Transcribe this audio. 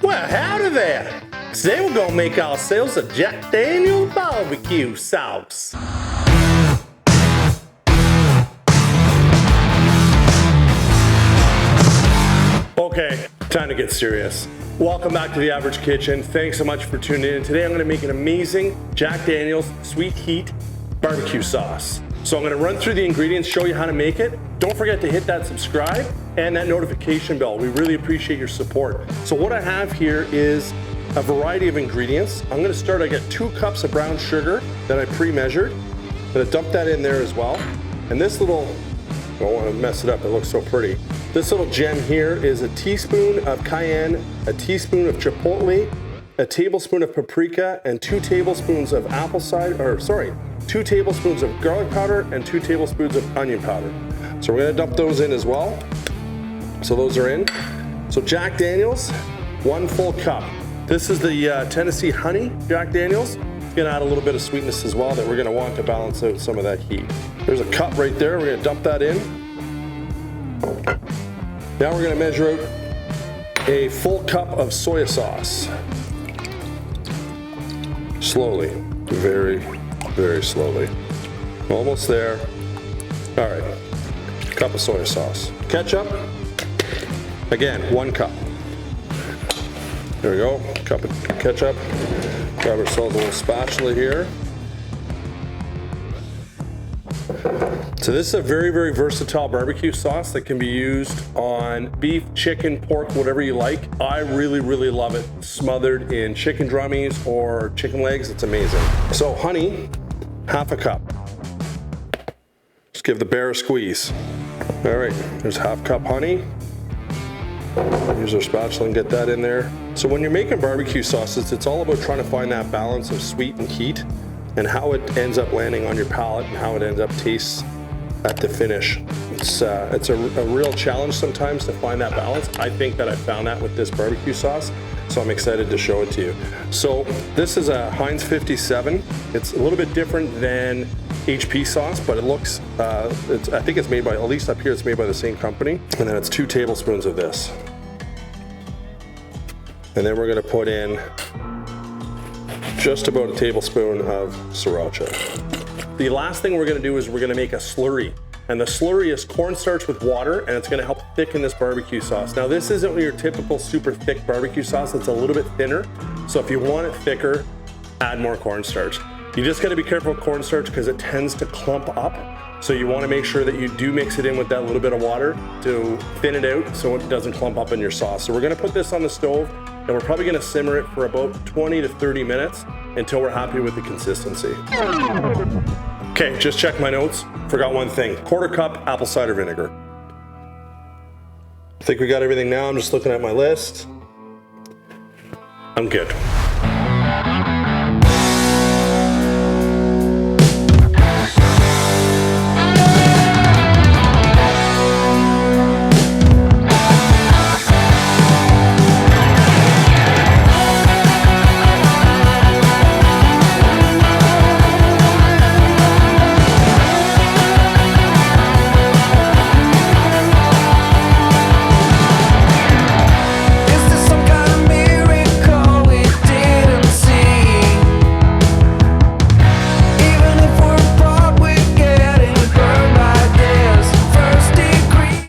Well, howdy there. Today we're gonna make ourselves a Jack Daniel's barbecue sauce. Okay, time to get serious. Welcome back to The Average Kitchen. Thanks so much for tuning in. Today I'm gonna make an amazing Jack Daniel's Sweet Heat barbecue sauce. So I'm gonna run through the ingredients, show you how to make it. Don't forget to hit that subscribe and that notification bell. We really appreciate your support. So what I have here is a variety of ingredients. I'm gonna start, I got 2 cups of brown sugar that I pre-measured. I'm gonna dump that in there as well. And this little, I don't wanna mess it up, it looks so pretty. This little gem here is a teaspoon of cayenne, a teaspoon of chipotle, a tablespoon of paprika, and 2 tablespoons of 2 tablespoons of garlic powder and 2 tablespoons of onion powder. So we're gonna dump those in as well. So those are in. So Jack Daniel's, 1 full cup. This is the Tennessee Honey Jack Daniel's. It's gonna add a little bit of sweetness as well that we're gonna want to balance out some of that heat. There's a cup right there, we're gonna dump that in. Now we're gonna measure out a full cup of soya sauce. Slowly, very, very slowly. Almost there. All right, cup of soya sauce. Ketchup, again, 1 cup. There we go, cup of ketchup. Grab ourselves a little spatula here. So this is a very, very versatile barbecue sauce that can be used on beef, chicken, pork, whatever you like. I really, really love it. Smothered in chicken drummies or chicken legs, it's amazing. So honey, 1/2 cup. Just give the bear a squeeze. All right, there's 1/2 cup honey. Use our spatula and get that in there. So when you're making barbecue sauces, it's all about trying to find that balance of sweet and heat and how it ends up landing on your palate and how it ends up tastes at the finish. It's a real challenge sometimes to find that balance. I think that I found that with this barbecue sauce, so I'm excited to show it to you. So this is a Heinz 57. It's a little bit different than HP sauce, but it looks, I think it's made by, at least up here, it's made by the same company. And then it's 2 tablespoons of this. And then we're gonna put in just about a tablespoon of sriracha. The last thing we're gonna do is we're gonna make a slurry. And the slurry is cornstarch with water, and it's gonna help thicken this barbecue sauce. Now this isn't your typical super thick barbecue sauce, it's a little bit thinner. So if you want it thicker, add more cornstarch. You just gotta be careful with cornstarch because it tends to clump up. So you wanna make sure that you do mix it in with that little bit of water to thin it out so it doesn't clump up in your sauce. So we're gonna put this on the stove, and we're probably gonna simmer it for about 20 to 30 minutes until we're happy with the consistency. Okay, just check my notes. Forgot one thing, 1/4 cup apple cider vinegar. I think we got everything now. I'm just looking at my list. I'm good.